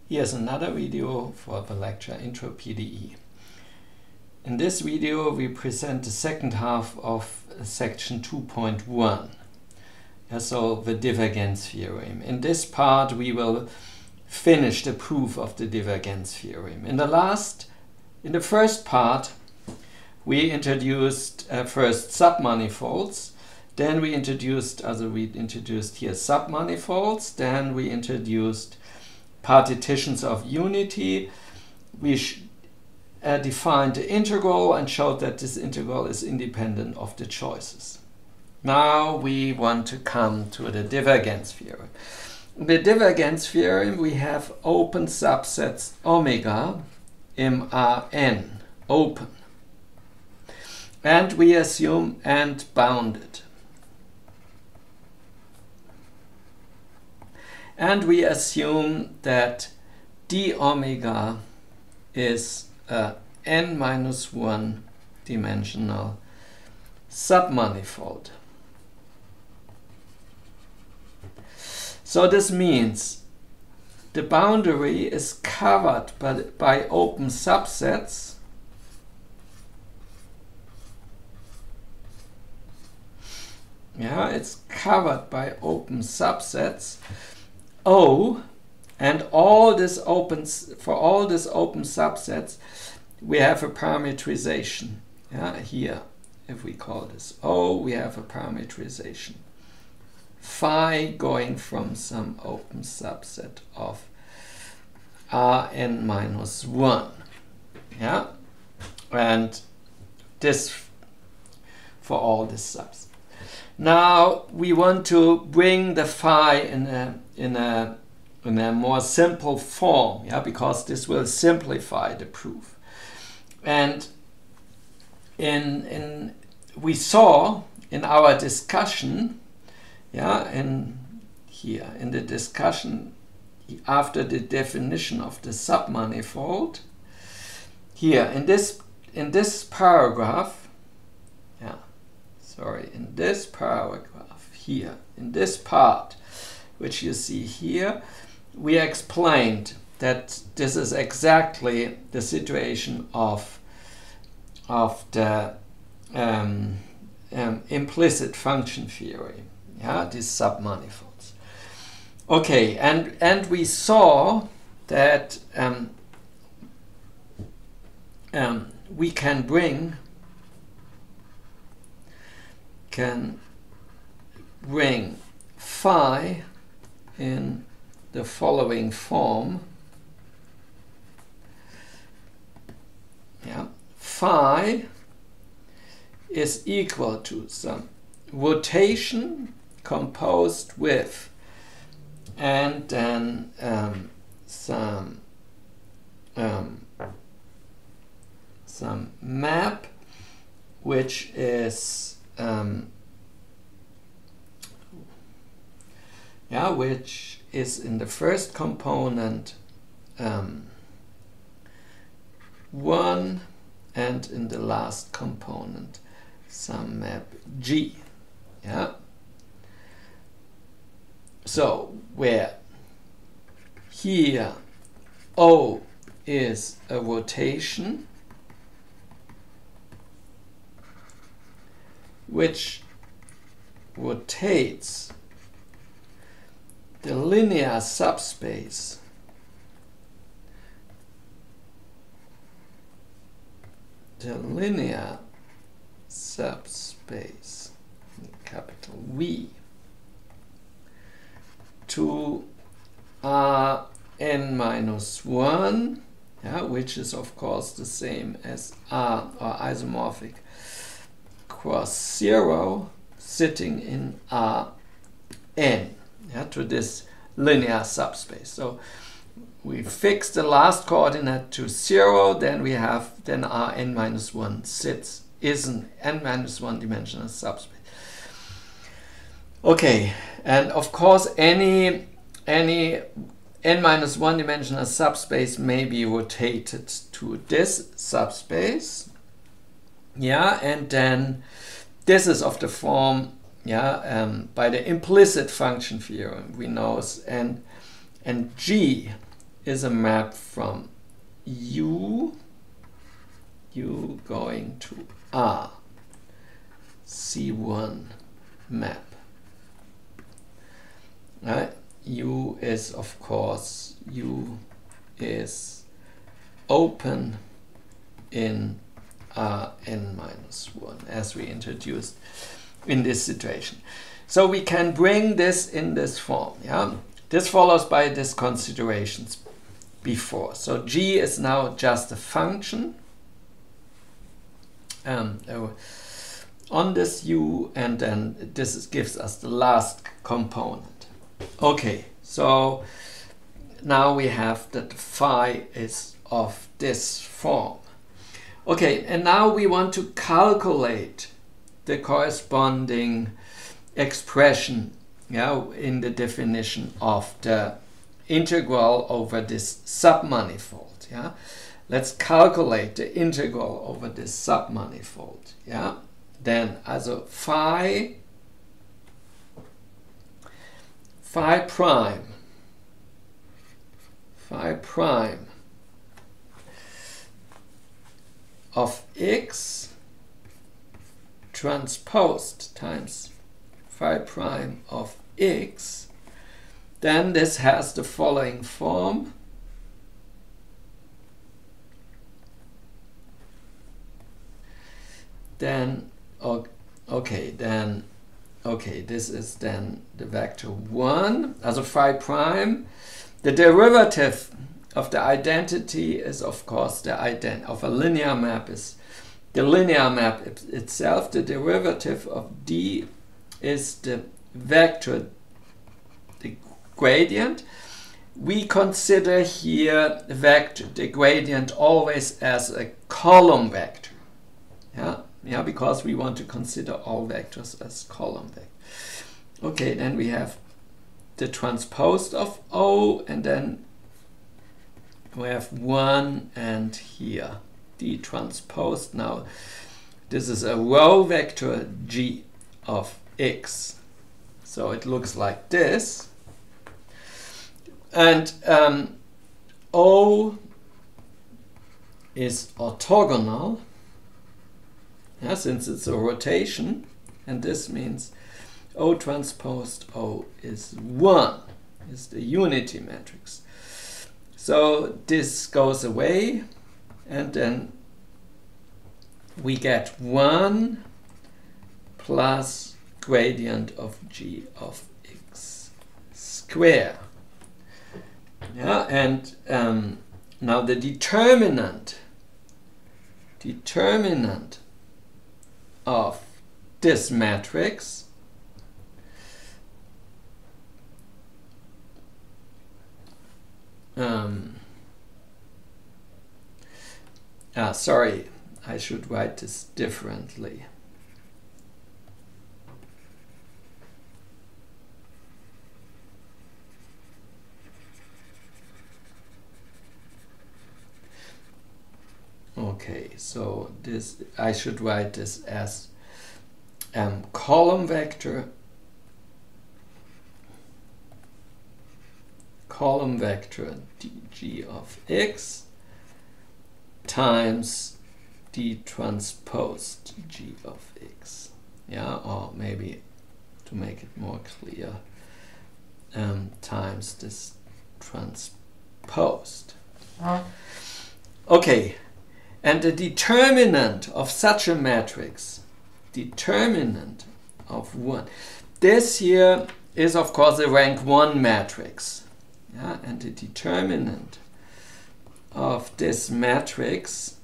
Here's another video for the lecture Intro PDE. In this video we present the second half of section 2.1, so the divergence theorem. In this part we will finish the proof of the divergence theorem. In the first part we introduced first submanifolds, then we introduced here submanifolds, then we introduced partitions of unity. We defined the integral and showed that this integral is independent of the choices. Now we want to come to the divergence theorem. In the divergence theorem we have open subsets omega Mrn, open. And we assume and bounded. And we assume that d omega is a n-1 dimensional submanifold. So this means the boundary is covered by open subsets it's covered by open subsets O, and for all these open subsets we have a parametrization. Here, if we call this O, we have a parametrization. Phi going from some open subset of Rn-1. And this for all these subsets. Now we want to bring the phi in a more simple form, because this will simplify the proof. And we saw in our discussion, in the discussion after the definition of the submanifold, here in this paragraph, in this paragraph here, in this part, which you see here, we explained that this is exactly the situation of the implicit function theory, these submanifolds. Okay, and we saw that we can bring phi in the following form. Phi is equal to some rotation composed with and then some map which is which is in the first component 1 and in the last component some map G. So where here O is a rotation which rotates the linear subspace capital V to Rn-1, which is of course the same as R, or isomorphic cross 0, sitting in Rn, to this linear subspace. So we fix the last coordinate to 0, then we have Rn-1 is an n-1 dimensional subspace. Okay, and of course any n-1 dimensional subspace may be rotated to this subspace. And then this is of the form by the implicit function theorem we know, and G is a map from U going to R, C1 map. Right? U is, of course, U is open in Rn-1, as we introduced in this situation. So we can bring this in this form. Yeah? This follows by these considerations before. So G is now just a function on this U, and then this gives us the last component. Okay, so now we have that phi is of this form. Okay, and now we want to calculate the corresponding expression, yeah, in the definition of the integral over this submanifold. Yeah, let's calculate the integral over this submanifold. Yeah, then also phi prime of x transposed times phi prime of x, then this has the following form. Then this is then the vector 1 as a phi prime. The derivative of the identity is, of course, the of a linear map is the linear map itself. The derivative of D is the vector, the gradient. We consider here the vector, the gradient, always as a column vector. Yeah, because we want to consider all vectors as column vectors. Okay, then we have the transposed of O, and then we have 1 and here D transposed. Now this is a row vector G of x, so it looks like this, and O is orthogonal, yeah, since it's a rotation, and this means O transposed O is 1, is the unity matrix. So this goes away, and then we get 1 plus gradient of G of x square. Yeah, and now the determinant of this matrix sorry, I should write this differently. Okay, so this, I should write this as column vector G of x times D transposed G of x. Yeah, or maybe to make it more clear, times this transposed. Okay, and the determinant of such a matrix, determinant of 1, this here is of course a rank 1 matrix. Yeah, and the determinant of this matrix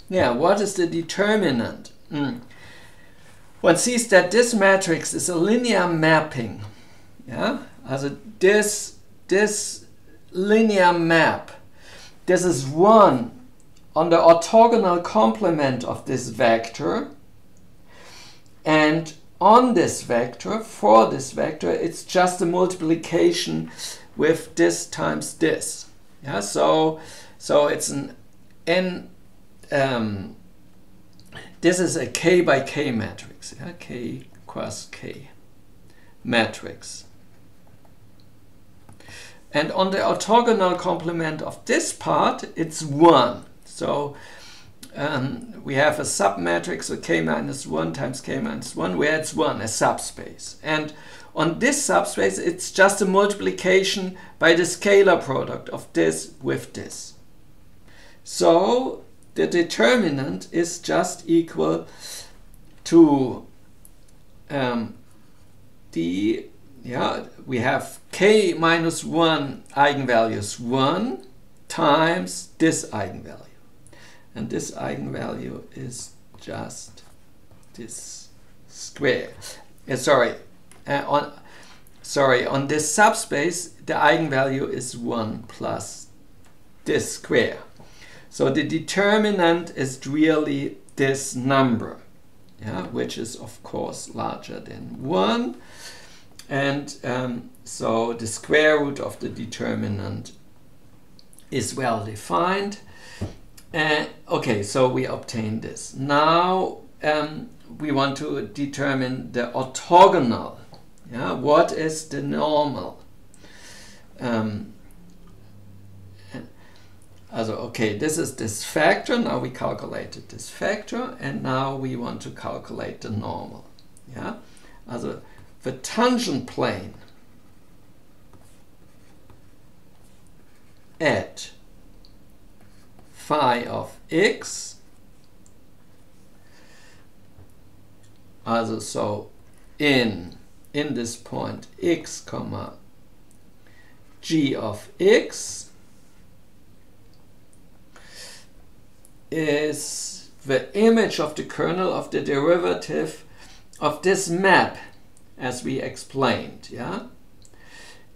what is the determinant? One sees that this matrix is a linear mapping. Yeah, also this linear map, this is 1 on the orthogonal complement of this vector, and on this vector, for this vector, it's just a multiplication with this times this. Yeah, so it's an n this is a K by K matrix, yeah? K cross K matrix. And on the orthogonal complement of this part, it's 1. So we have a submatrix, so K minus 1 times K minus 1, where it's 1, a subspace. And on this subspace, it's just a multiplication by the scalar product of this with this. So the determinant is just equal to we have K minus 1 eigenvalues 1 times this eigenvalue. And this eigenvalue is just this square. On this subspace, the eigenvalue is 1 plus this square. So the determinant is really this number, yeah, which is of course larger than 1. And so the square root of the determinant is well defined. Okay, so we obtain this. Now we want to determine the orthogonal. Yeah, what is the normal? Okay, this is this factor. Now we calculated this factor, and now we want to calculate the normal. Yeah, the tangent plane at phi of x, so in this point x comma g of x is the image of the kernel of the derivative of this map, as we explained, yeah?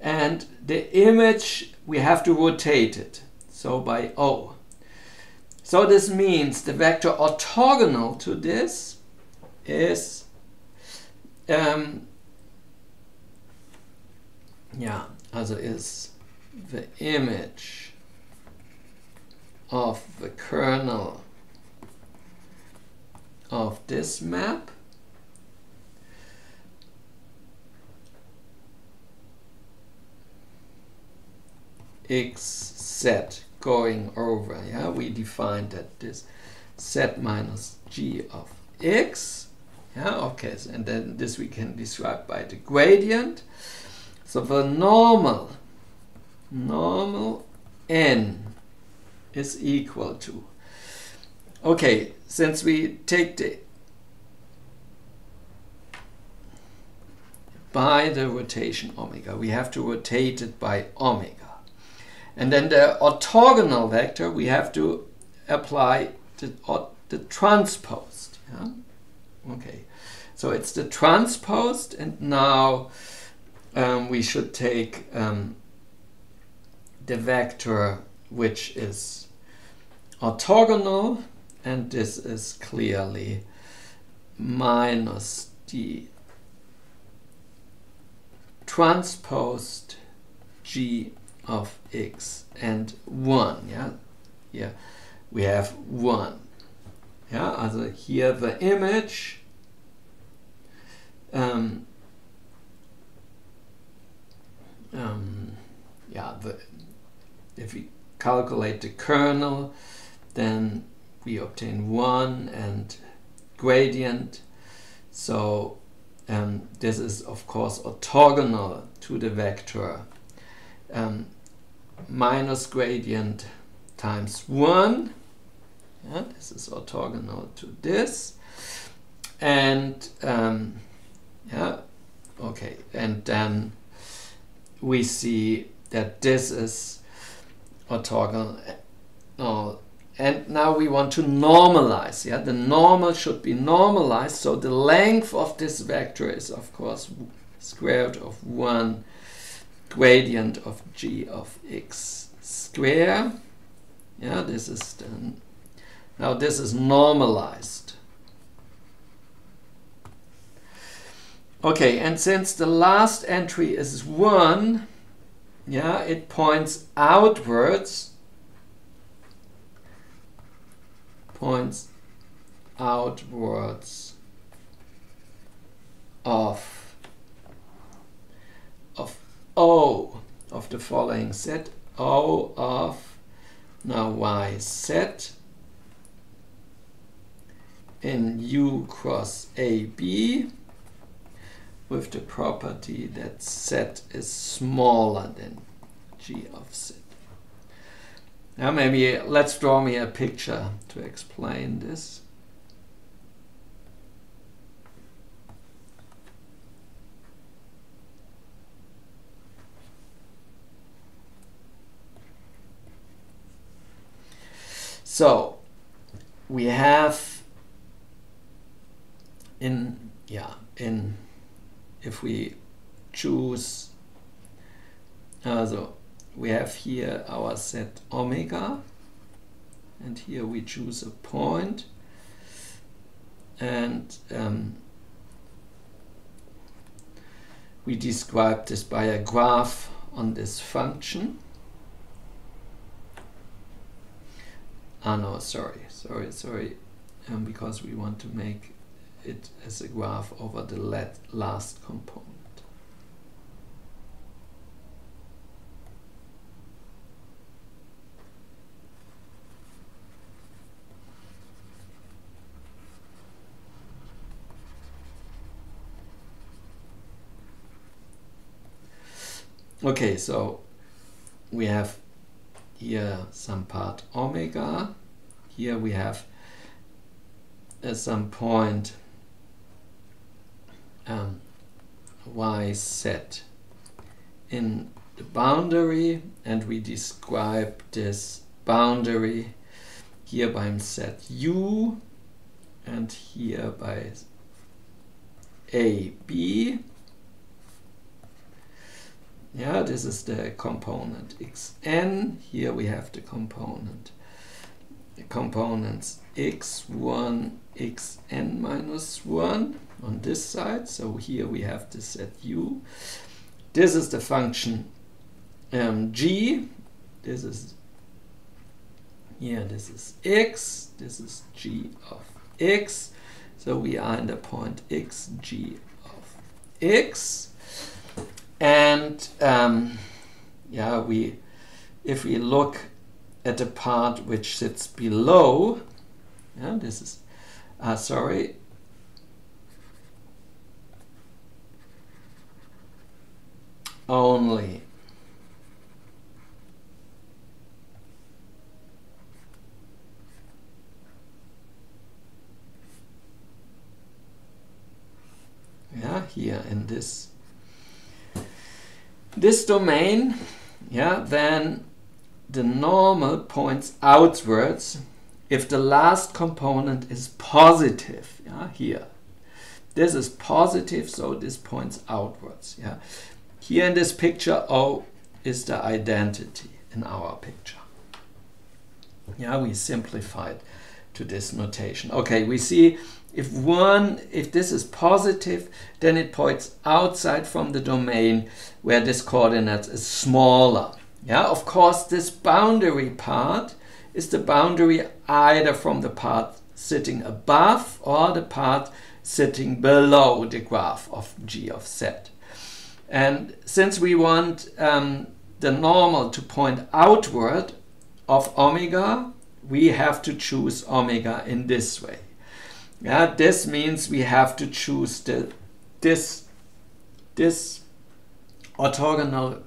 And the image, we have to rotate it, so by O. So this means the vector orthogonal to this is is the image of the kernel of this map x set going over, yeah, we defined that this z minus g of x, yeah, okay, so, and then this we can describe by the gradient. So the normal n is equal to, okay, since we take by the rotation omega, we have to rotate it by omega. And then the orthogonal vector, we have to apply the transposed. Yeah? Okay, so it's the transposed, and now we should take the vector which is orthogonal, and this is clearly minus the transposed g of x and 1, yeah, here we have 1, yeah, also here the image if we calculate the kernel, then we obtain 1 and gradient, so this is of course orthogonal to the vector minus gradient times 1. Yeah, this is orthogonal to this. And yeah, okay, and then we see that this is orthogonal. And now we want to normalize. Yeah, the normal should be normalized. So the length of this vector is of course square root of 1 gradient of g of x square. Yeah, this is then, now this is normalized. Okay, and since the last entry is 1, yeah, it points outwards, outwards of O of the following set, O of now y set in U cross AB with the property that set is smaller than G of Z. Now maybe let's draw me a picture to explain this. So we have if we choose, we have here our set omega, and here we choose a point, and we describe this by a graph on this function. No, sorry, because we want to make it as a graph over the last component. Okay, so we have here some part omega, here we have some point y set in the boundary, and we describe this boundary here by set u and here by AB. Yeah, this is the component xn. Here we have the components x1, xn minus 1 on this side. So here we have the set u. This is the function g. This is x. This is g of x. So we are in the point x, g of x. And if we look at the part which sits below, this is only here in this domain, then the normal points outwards if the last component is positive. Here this is positive, so this points outwards. Here in this picture, O is the identity in our picture. We simplified to this notation. Okay, we see if this is positive, then it points outside from the domain where this coordinate is smaller. Of course, this boundary part is the boundary either from the part sitting above or the part sitting below the graph of G of Z. And since we want the normal to point outward of omega, we have to choose omega in this way. This means we have to choose this orthogonal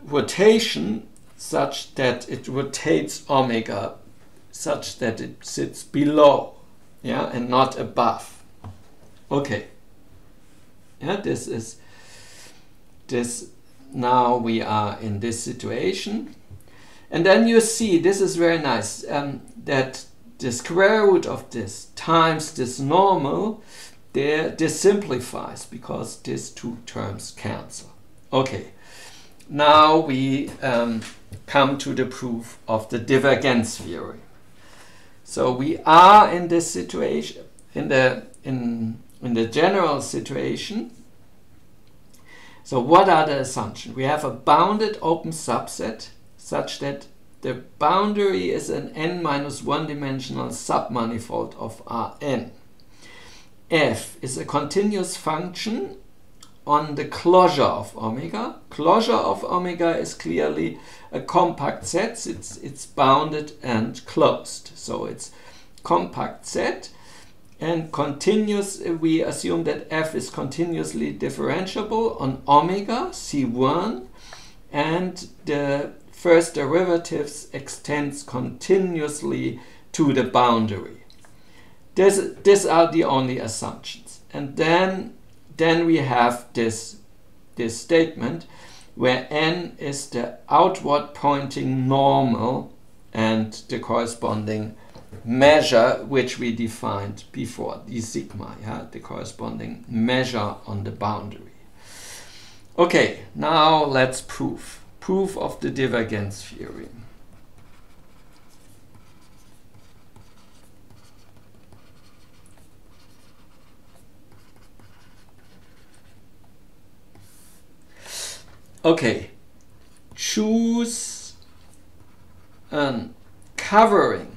rotation such that it rotates omega such that it sits below, and not above. Okay. Now we are in this situation, and then you see this is very nice, that the square root of this times this normal, this simplifies because these two terms cancel. Okay, now we come to the proof of the divergence theorem. So we are in this situation, in the general situation. So what are the assumptions? We have a bounded open subset such that the boundary is an n-1 dimensional submanifold of Rn. F is a continuous function on the closure of omega. Closure of omega is clearly a compact set. It's bounded and closed. So it's compact set. And continuous, we assume that f is continuously differentiable on omega, C1, and the first derivatives extends continuously to the boundary. These are the only assumptions. And then we have this statement where n is the outward pointing normal and the corresponding measure which we defined before, the sigma, the corresponding measure on the boundary. Okay, now let's prove of the divergence theorem. Okay, choose a covering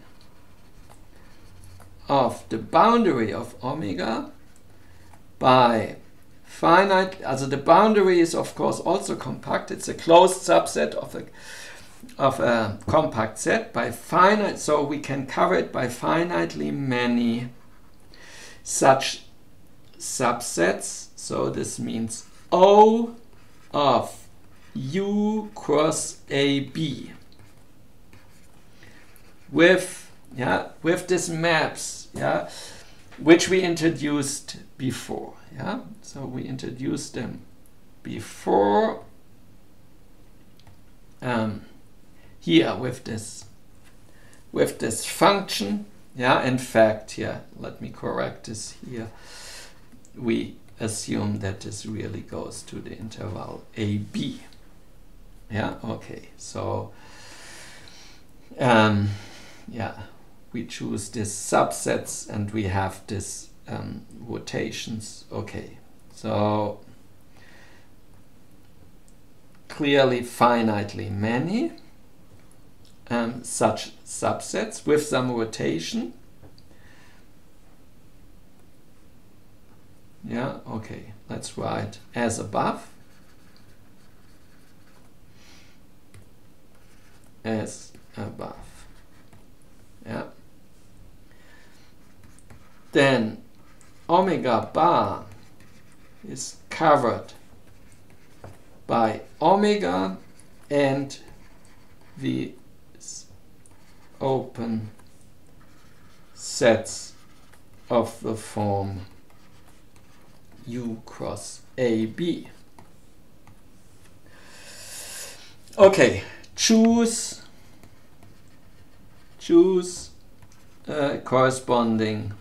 of the boundary of omega by finite, also the boundary is of course also compact, it's a closed subset of a compact set by finite, so we can cover it by finitely many such subsets. So this means O of U cross AB with this maps, which we introduced before. So we introduced them before here with this function. In fact, here, let me correct this here. We assume that this really goes to the interval AB. Okay, so we choose these subsets and we have this rotations. Okay, so clearly finitely many such subsets with some rotation. Okay, let's write as above. As above. Then omega bar is covered by omega and the open sets of the form U cross AB. Okay, choose a corresponding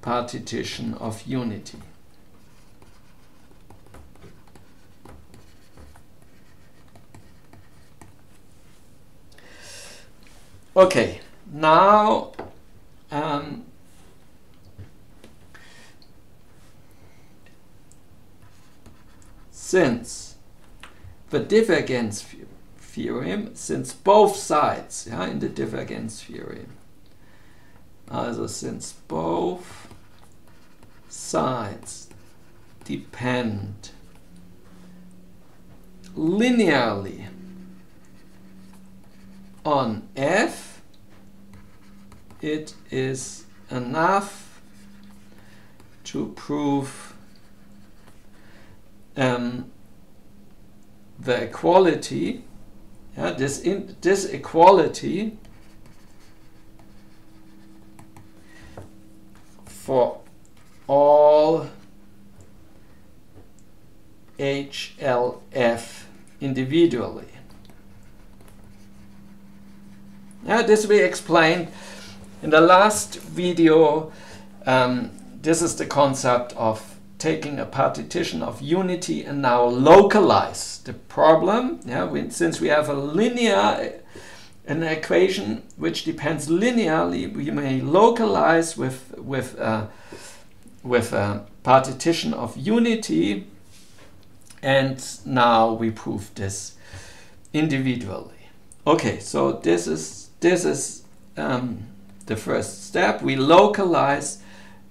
partition of unity. Okay, now since the divergence theorem, since both sides in the divergence theorem, also since both sides depend linearly on f, it is enough to prove the equality, this equality for all HLF individually. This we explained in the last video. This is the concept of taking a partition of unity and now localize the problem. Since we have an equation which depends linearly, we may localize with a partition of unity, and now we prove this individually. Okay, so this is the first step. We localize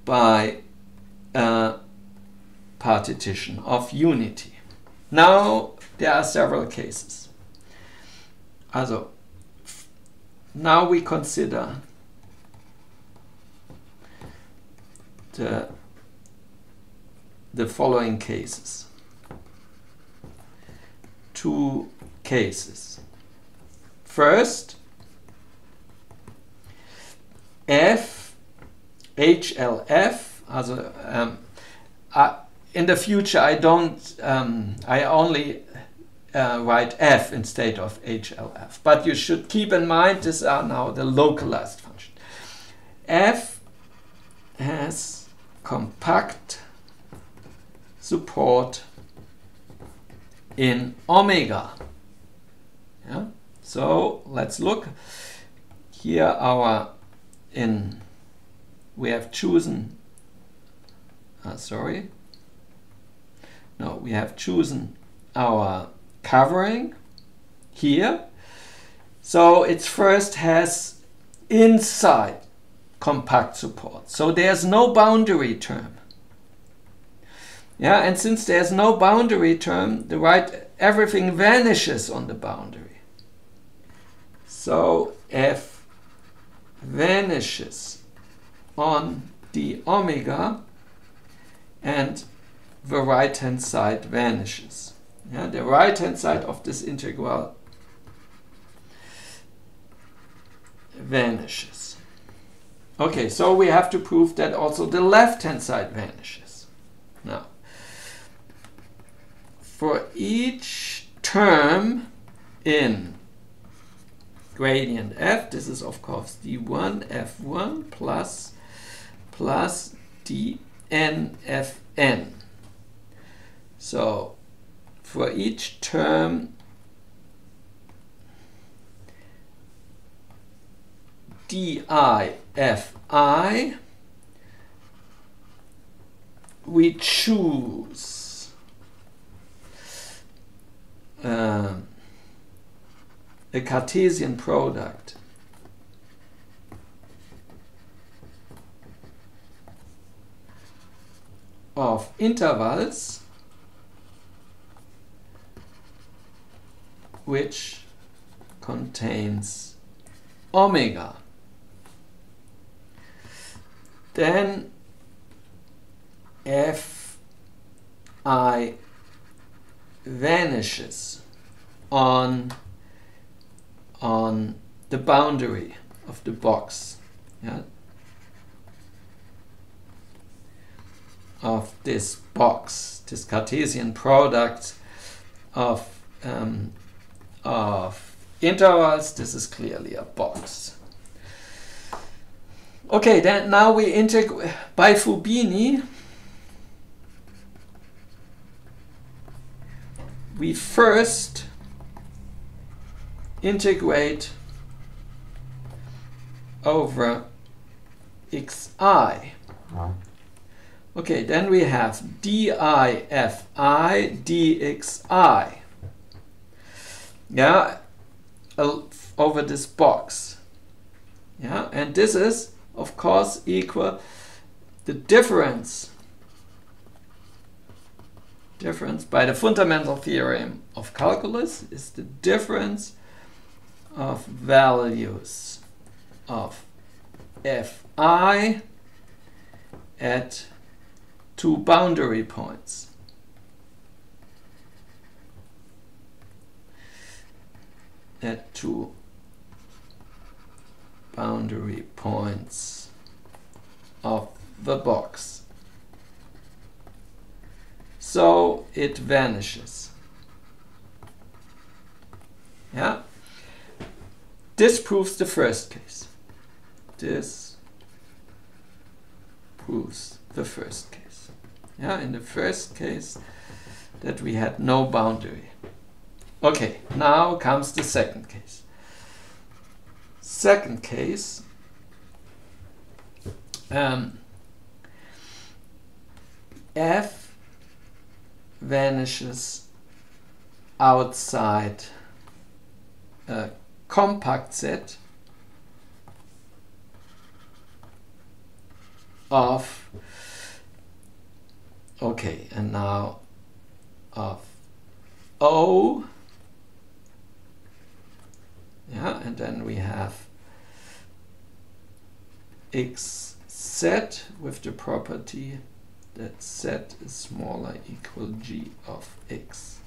by partition of unity. Now there are several cases. Also, now we consider the following cases. Two cases. First, HLF, also in the future I only write F instead of HLF, but you should keep in mind these are now the localized functions. F has compact support in omega. Yeah? So let's look here. We have chosen. We have chosen our covering here. So it first has inside compact support. So there's no boundary term. Yeah, and since there's no boundary term, everything vanishes on the boundary. So F vanishes on the omega and the right hand side vanishes. Yeah, the right hand side of this integral vanishes. Okay, so we have to prove that also the left hand side vanishes. Now, for each term in gradient f, this is of course d1 f1 plus dn fn. So for each term di fi, we choose a Cartesian product of intervals which contains omega. Then fi vanishes on the boundary of the box, yeah, of this box, this Cartesian product of intervals. This is clearly a box. Okay, then now we integrate by Fubini. We first integrate over xi. Okay, then we have di fi dxi. Yeah, over this box. Yeah, and this is of course equal the difference by the fundamental theorem of calculus is the difference of values of fi at two boundary points. At two boundary points of the box. So it vanishes. Yeah. This proves the first case. This proves the first case. Yeah, in the first case that we had no boundary. Okay, now comes the second case. Second case, f vanishes outside a compact set of, okay, and now of O, yeah, and then we have X set with the property that z is smaller equal G of X.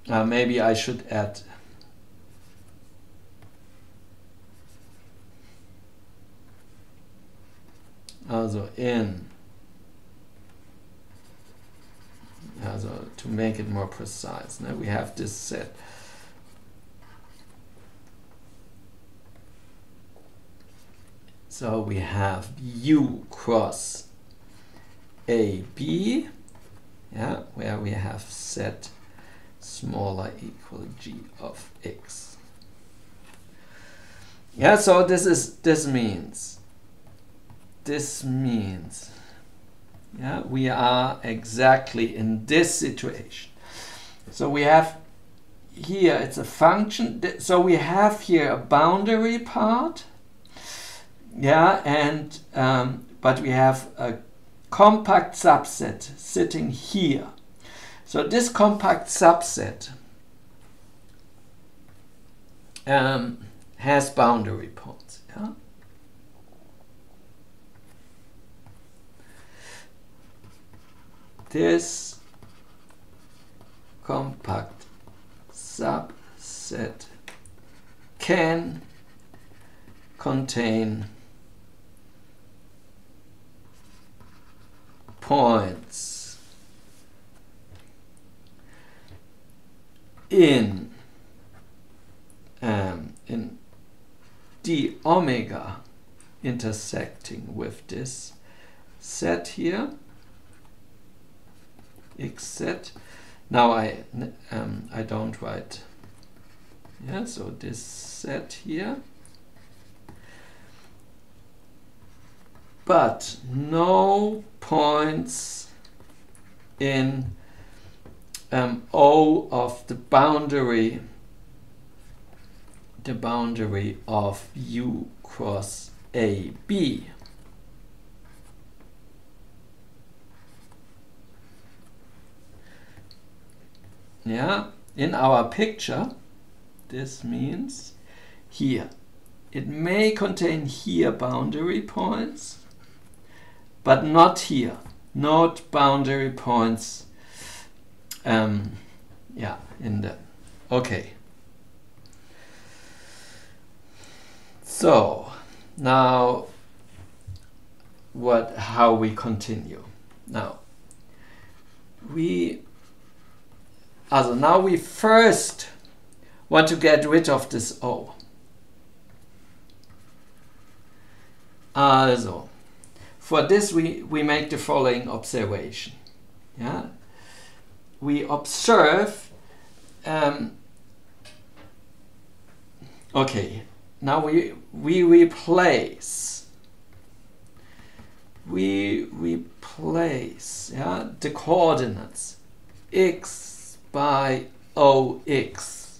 Maybe I should add also in, also to make it more precise. Now we have this set. So we have U cross AB, yeah, where we have z smaller equal G of X. Yeah, so this means, yeah, we are exactly in this situation. So we have here, it's a function, so we have here a boundary part, yeah, and but we have a compact subset sitting here. So this compact subset has boundary points. Yeah? This compact subset can contain points in d omega intersecting with this set here, x set. Now I don't write, yeah, so this set here, but no points in O of the boundary of U cross AB. Yeah, in our picture, this means here. It may contain here boundary points, but not here. Not boundary points. Yeah, in the, okay. So now how we continue. Now we first want to get rid of this O. Also, for this we make the following observation. Yeah, we observe. Okay, now we replace. Yeah, the coordinates x by OX.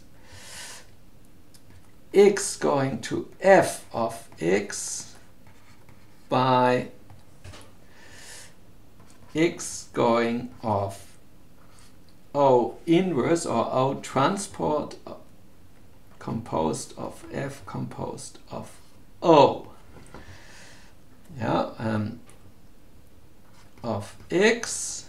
X going to f of x by x going of O inverse or O transport composed of f composed of O. Yeah, of x.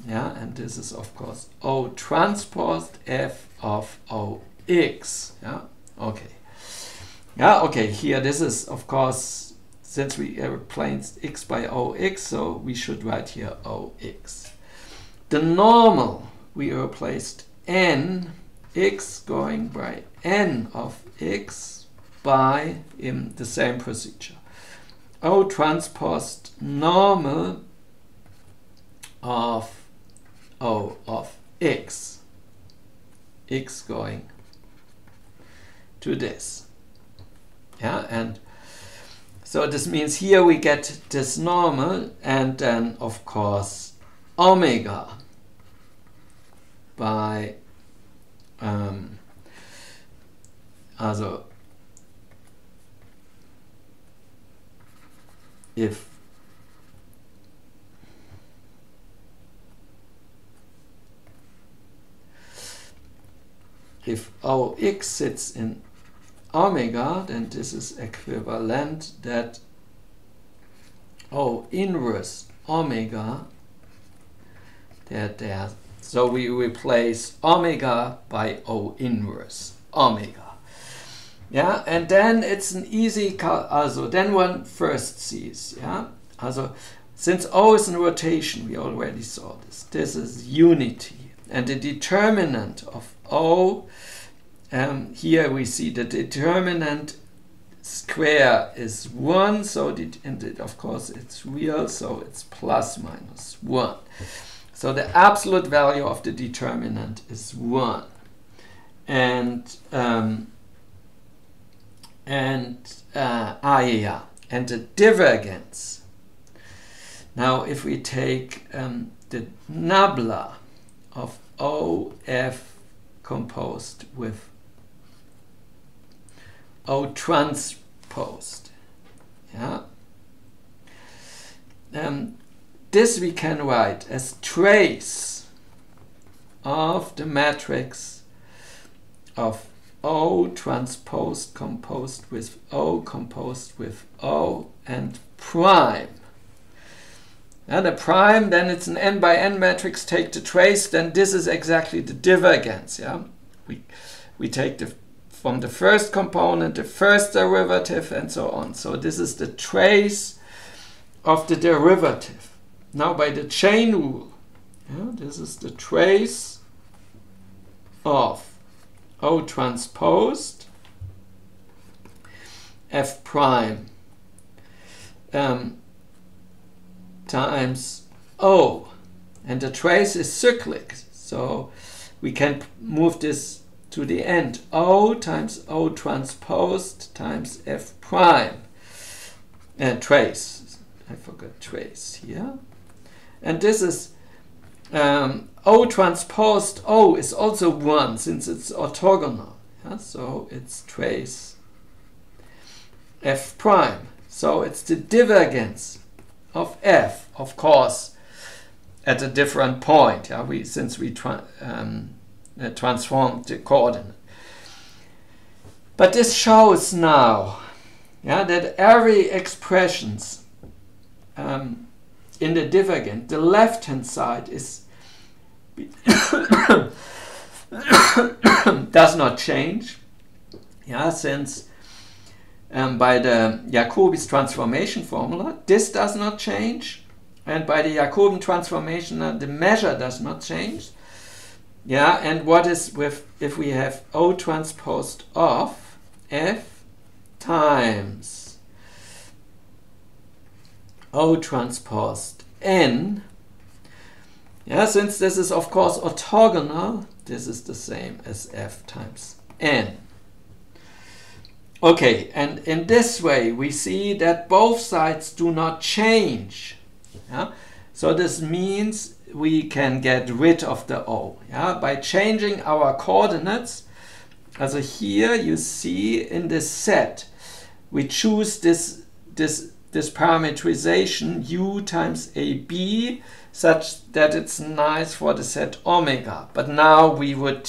Yeah, and this is of course O transpose f of OX. Yeah, okay. Yeah, okay, here this is of course, since we replaced x by OX, so we should write here OX. The normal, we replaced n, x going by n of x by, in the same procedure, O transposed normal of O of x, x going to this. Yeah, and so this means here we get this normal, and then of course omega by also if OX sits in omega, then this is equivalent that O inverse omega, so we replace omega by O inverse omega. Yeah, and then it's an easy, also then one first sees, yeah, also since O is in rotation, we already saw this. This is unity, and the determinant of O, here we see the determinant square is 1, so of course it's real, so it's plus minus 1. So the absolute value of the determinant is 1. And the divergence. Now if we take the nabla of OF composed with O transposed, yeah, this we can write as trace of the matrix of O transposed composed with O composed with O and prime. And the prime, then it's an n by n matrix, take the trace, then this is exactly the divergence. Yeah, we take from the first component, the first derivative, and so on. So this is the trace of the derivative. Now by the chain rule, yeah, this is the trace of O transposed F prime times O, and the trace is cyclic, so we can move this to the end. O times O transposed times F prime, trace, I forgot trace here, and this is O transposed O is also 1 since it's orthogonal, yeah? So it's trace F prime, so it's the divergence of F, of course at a different point, yeah? Since we transformed the coordinate. But this shows now, yeah, that every expressions in the divergent, the left hand side is does not change, yeah, since by the Jacobi's transformation formula this does not change, and by the Jacobian transformation the measure does not change, yeah. And what is with if we have O transposed of F times O transposed N, yeah, since this is of course orthogonal, this is the same as F times N. Okay, and in this way we see that both sides do not change, yeah? So this means we can get rid of the O, yeah, by changing our coordinates. Also here you see in this set we choose this parametrization U times AB such that it's nice for the set omega. But now we would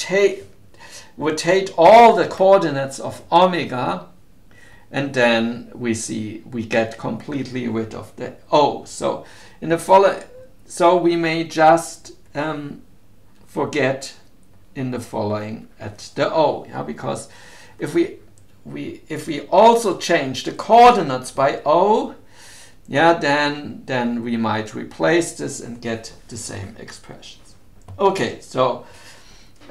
rotate all the coordinates of omega, and then we get completely rid of the O. So in the following, so we may just forget in the following at the O, yeah, because if we also change the coordinates by O, yeah, then we might replace this and get the same expressions. Okay, so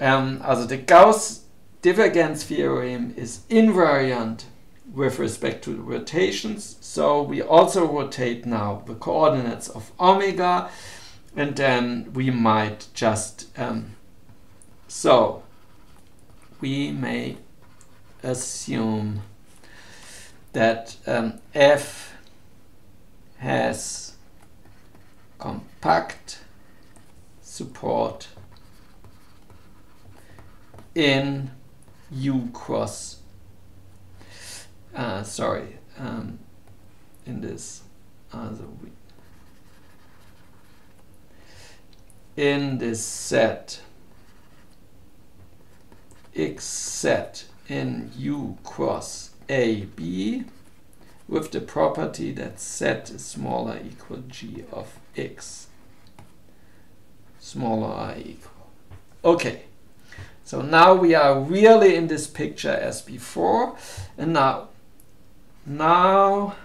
also the Gauss divergence theorem is invariant with respect to the rotations, so we also rotate now the coordinates of omega, and then we might just so we may assume that F has compact support in U cross, in this in this set X set in U cross AB with the property that Z is smaller equal G of X, smaller or equal. Okay, so now we are really in this picture as before, and now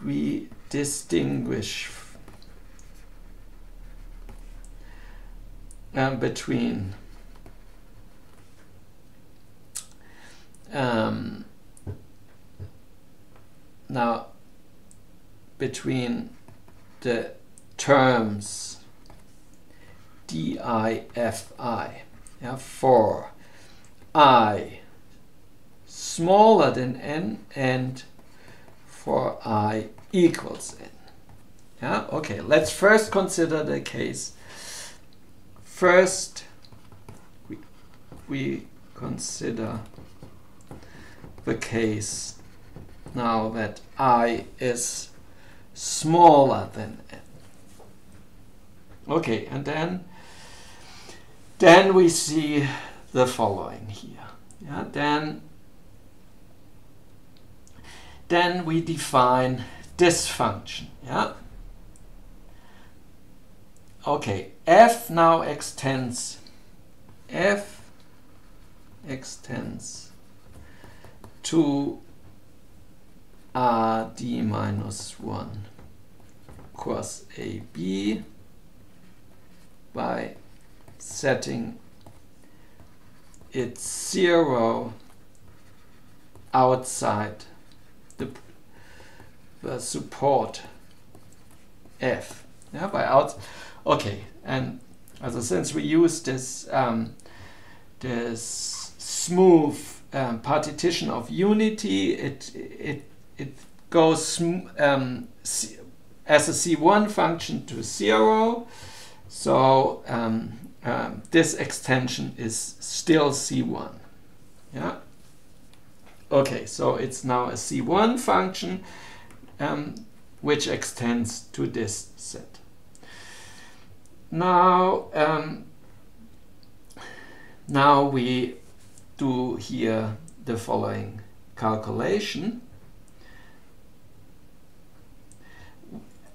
we distinguish between the terms DIFI, for I smaller than n and for I equals n. Okay, let's first consider the case. First, we consider the case now that I is smaller than n. Okay, and then we see the following here. Then we define this function. Okay, f now extends to RD minus 1 cross AB by setting its 0 outside the support F. Okay, and since we use this this smooth partition of unity, it goes as a C1 function to 0. So this extension is still C1. Okay, so it's now a C1 function which extends to this set. Now we do here the following calculation.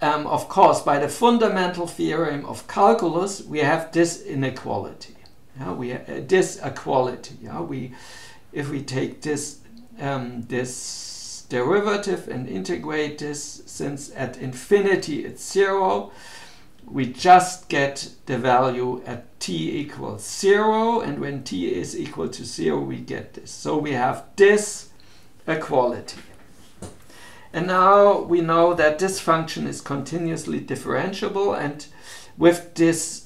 Of course, by the fundamental theorem of calculus, we have this inequality. This equality. If we take this this derivative and integrate this, since at infinity it's 0, we just get the value at t equals 0, and when t is equal to 0, we get this. So we have this equality. And now we know that this function is continuously differentiable, and with this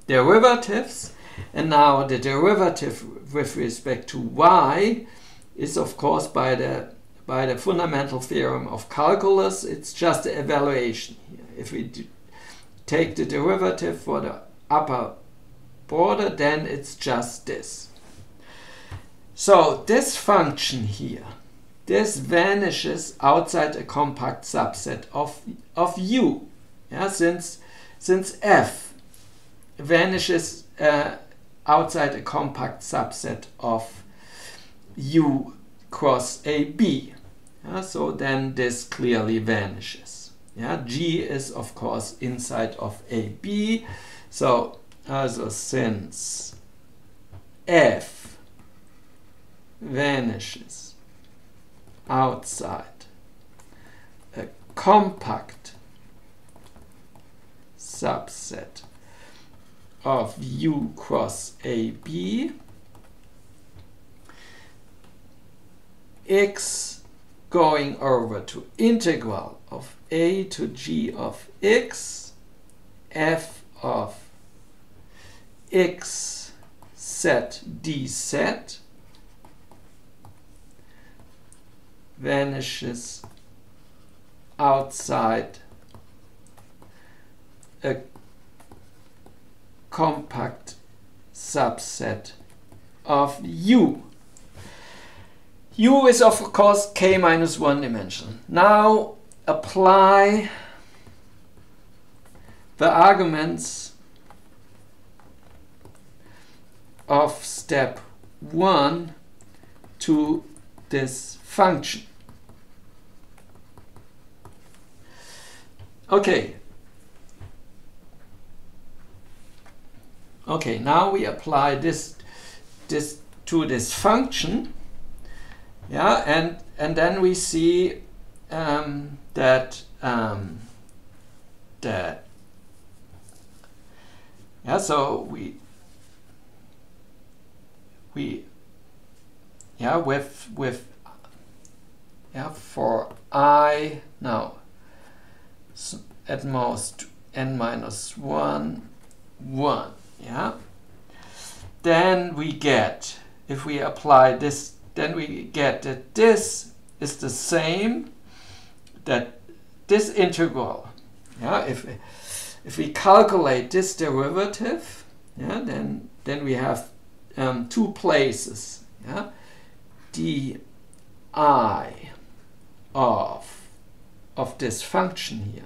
derivatives, and now the derivative with respect to y is of course by the fundamental theorem of calculus, it's just the evaluation here. If we take the derivative for the upper border, then it's just this. So this function here, this vanishes outside a compact subset of U. Since f vanishes outside a compact subset of U cross AB. So then this clearly vanishes. G is of course inside of AB. So since f vanishes outside a compact subset of U cross AB, x going over to integral of a to g of x, f of x set d set vanishes outside a compact subset of U. U is of course k minus 1 dimensional. Now apply the arguments of step 1 to this function. Okay, now we apply this to this function, yeah, and then we see that yeah, so we yeah, with yeah, for I now at most n minus 1, 1, yeah, then we get, if we apply this, then we get that this is the same, that this integral, yeah, if we calculate this derivative, yeah, then we have two places, yeah, di of this function here,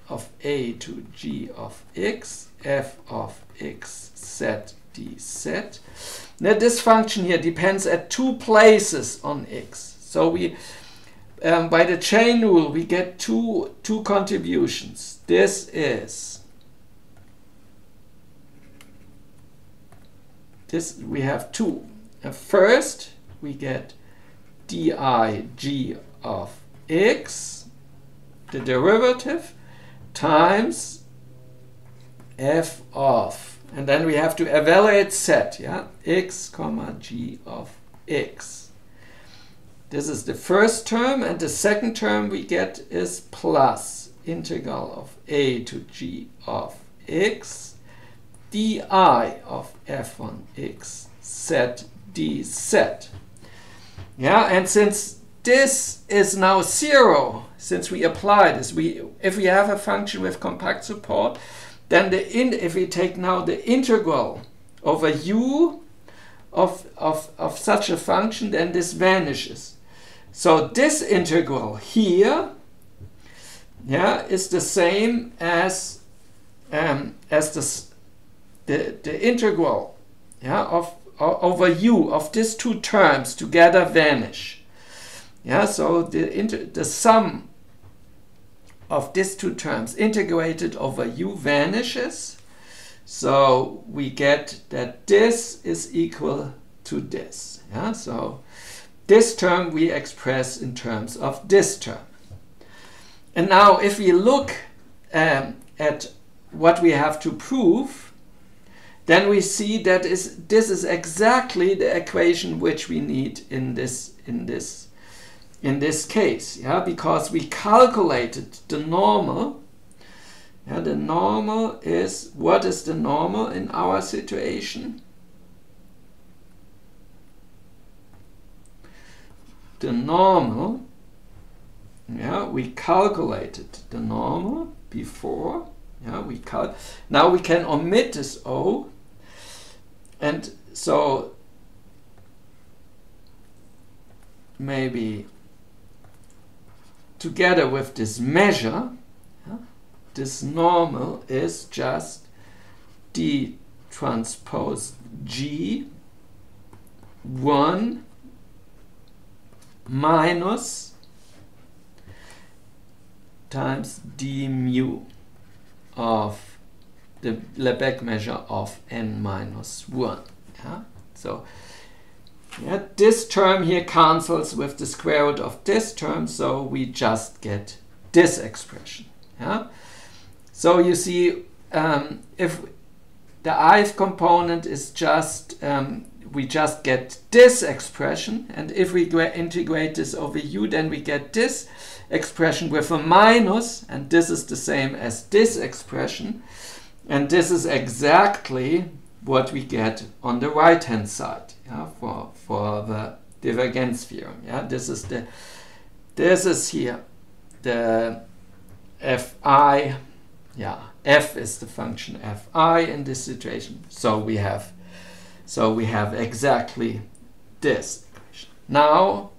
of a to g of x, f of x z dz. Now this function here depends at two places on x. So we, by the chain rule, we get two contributions. This we have two. First, we get dig of x, the derivative, times f of, and then we have to evaluate z, yeah, x comma g of x. This is the first term, and the second term we get is plus integral of a to g of x di of f on x z dz. Yeah, and since this is now 0, since we apply this, if we have a function with compact support, then if we take now the integral over u of such a function, then this vanishes. So this integral here, yeah, is the same as the integral, yeah, of over u of these two terms together vanish. Yeah, so the sum of these two terms integrated over u vanishes. So we get that this is equal to this. Yeah, so this term we express in terms of this term. And now if we look at what we have to prove, then we see that this is exactly the equation which we need in this case, yeah, because we calculated the normal. Yeah, the normal is, what is the normal in our situation? The normal, yeah, we calculated the normal before. Yeah, now we can omit this O, and so maybe together with this measure, yeah, this normal is just d transpose g 1 minus times d mu of the Lebesgue measure of n minus 1. Yeah? So yeah, this term here cancels with the square root of this term, so we just get this expression. Yeah? So you see, if the ith component is just, we just get this expression, and if we integrate this over u, then we get this expression with a minus, and this is the same as this expression, and this is exactly what we get on the right hand side, yeah, for the divergence theorem. Yeah, this is here the fi, yeah, f is the function fi in this situation. So we have exactly this. Now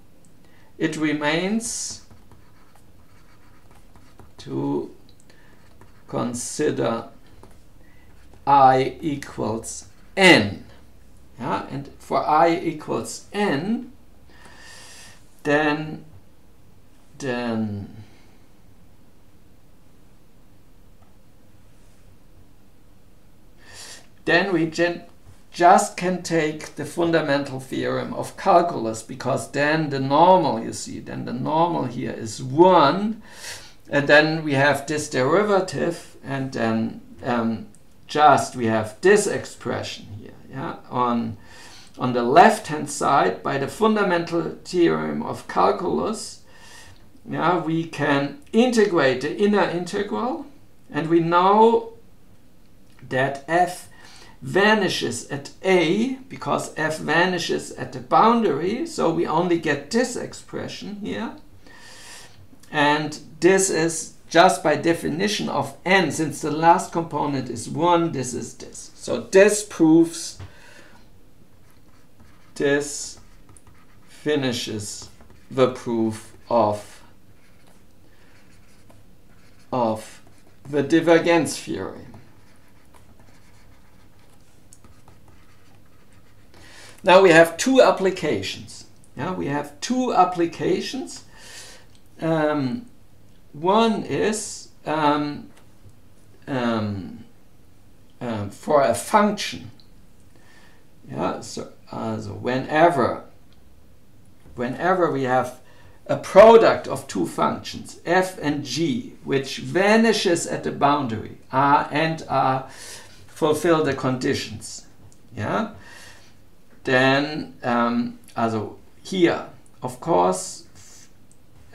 it remains to consider I equals n. Yeah, and for I equals n, then we just can take the fundamental theorem of calculus, because then the normal, you see, then the normal here is 1, and then we have this derivative, and then just we have this expression here, yeah, on the left hand side. By the fundamental theorem of calculus, yeah, we can integrate the inner integral, and we know that f vanishes at a, because f vanishes at the boundary, so we only get this expression here. And this is just by definition of n, since the last component is 1, this is this. So this proves, this finishes the proof of the divergence theorem. Now we have two applications. Yeah, we have two applications. One is for a function. Yeah, so whenever we have a product of two functions, f and g, which vanishes at the boundary, r and r fulfill the conditions. Yeah. Then, here, of course,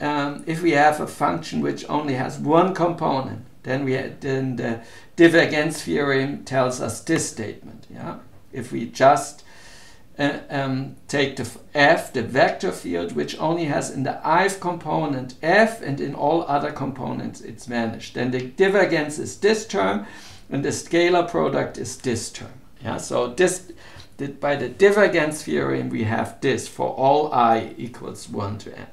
if we have a function which only has one component, then the divergence theorem tells us this statement. Yeah, if we just take the f, the vector field, which only has in the ith component f, and in all other components it's vanished, then the divergence is this term, and the scalar product is this term. Yeah, so this. By the divergence theorem, we have this for all I equals 1 to n.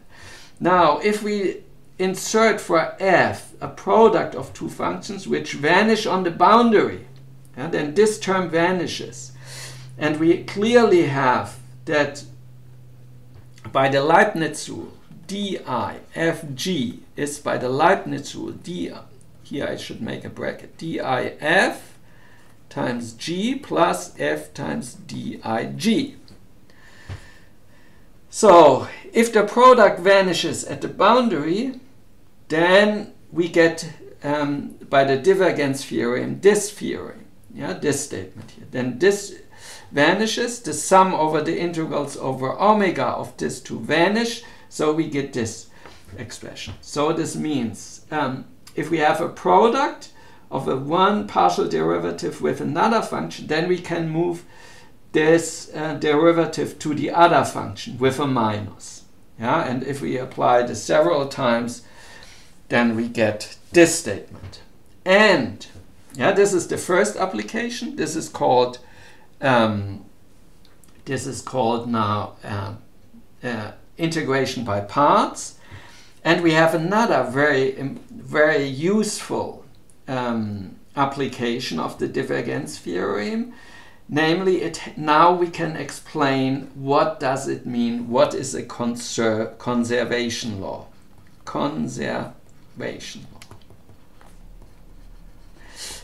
Now, if we insert for f a product of two functions which vanish on the boundary, yeah, then this term vanishes. And we clearly have that by the Leibniz rule, di fg is by the Leibniz rule, here I should make a bracket, dif times g plus f times dig. So if the product vanishes at the boundary, then we get by the divergence theorem this theorem, yeah, this statement here. Then this vanishes, the sum over the integrals over omega of this two vanish, so we get this expression. So this means if we have a product of a one partial derivative with another function, then we can move this derivative to the other function with a minus. Yeah, and if we apply this several times, then we get this statement. And yeah, this is the first application. This is called now integration by parts. And we have another very useful application of the divergence theorem, namely now we can explain what does it mean, what is a conservation law. Conservation law.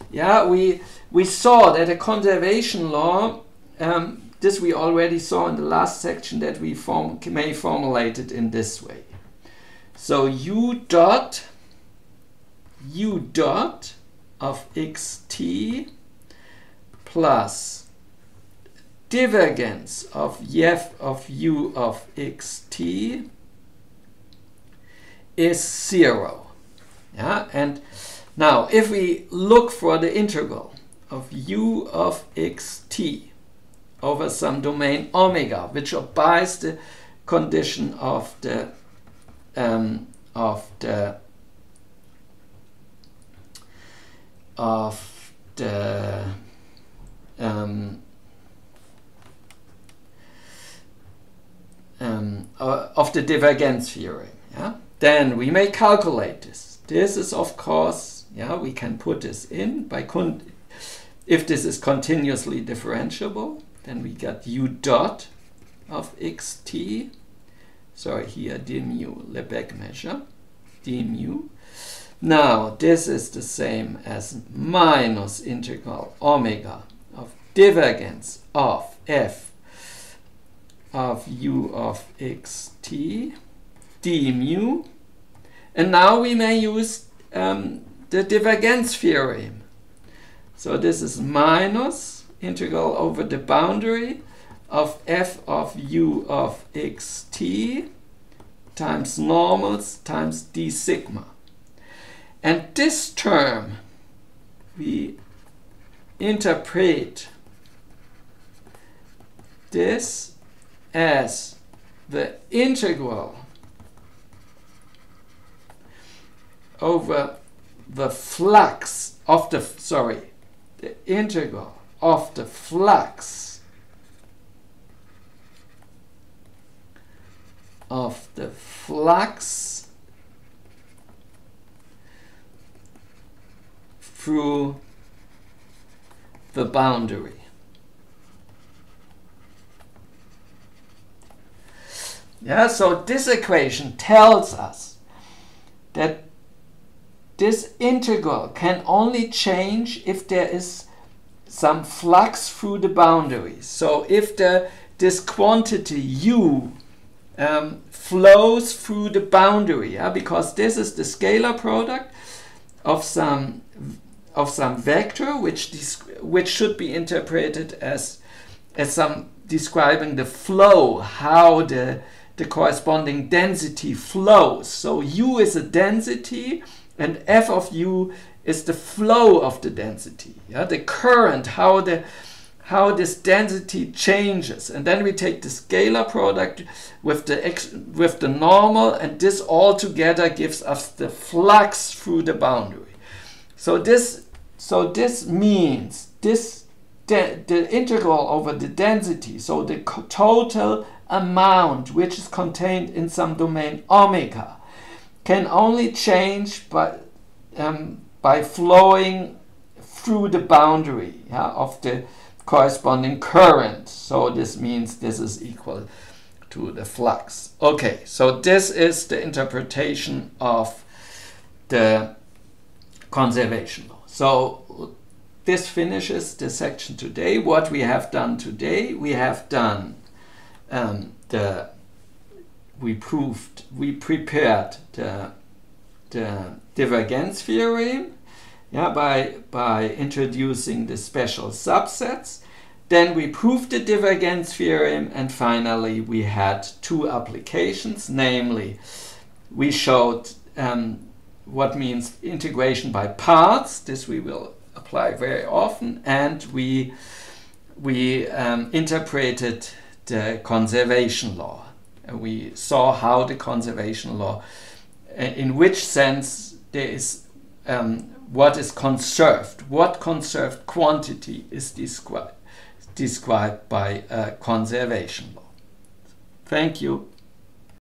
Yeah, we saw that a conservation law, this we already saw in the last section, that we may formulate it in this way. So u dot of xt plus divergence of f of u of xt is 0. Yeah, and now if we look for the integral of u of xt over some domain omega, which obeys the condition of the of the divergence theorem. Yeah? Then we may calculate this. This is, of course, yeah, we can put this in by if this is continuously differentiable, then we get u dot of xt. Sorry, here d mu, Lebesgue measure, d mu. Now, this is the same as minus integral omega of divergence of f of u of xt d mu. And now we may use the divergence theorem. So this is minus integral over the boundary of f of u of xt times normals times d sigma. And this term we interpret this as the integral over the flux of the, the integral of the flux through the boundary. Yeah, so this equation tells us that this integral can only change if there is some flux through the boundary. So if this quantity u flows through the boundary, yeah, because this is the scalar product of some vector which should be interpreted as some describing the flow, how the corresponding density flows. So u is a density and f of u is the flow of the density, yeah, the current, how this density changes. And then we take the scalar product with the normal, and this all together gives us the flux through the boundary. So this means the integral over the density, so the total amount which is contained in some domain omega, can only change by flowing through the boundary, yeah, of the corresponding current. So this means this is equal to the flux. Okay, so this is the interpretation of the conservation law. So this finishes the section today. What we have done today, we have done we prepared the divergence theorem, yeah, by introducing the special subsets. Then we proved the divergence theorem, and finally we had two applications, namely we showed what means integration by parts. This we will apply very often, and we interpreted the conservation law. We saw how the conservation law, in which sense there is what is conserved, what conserved quantity is described by a conservation law. Thank you.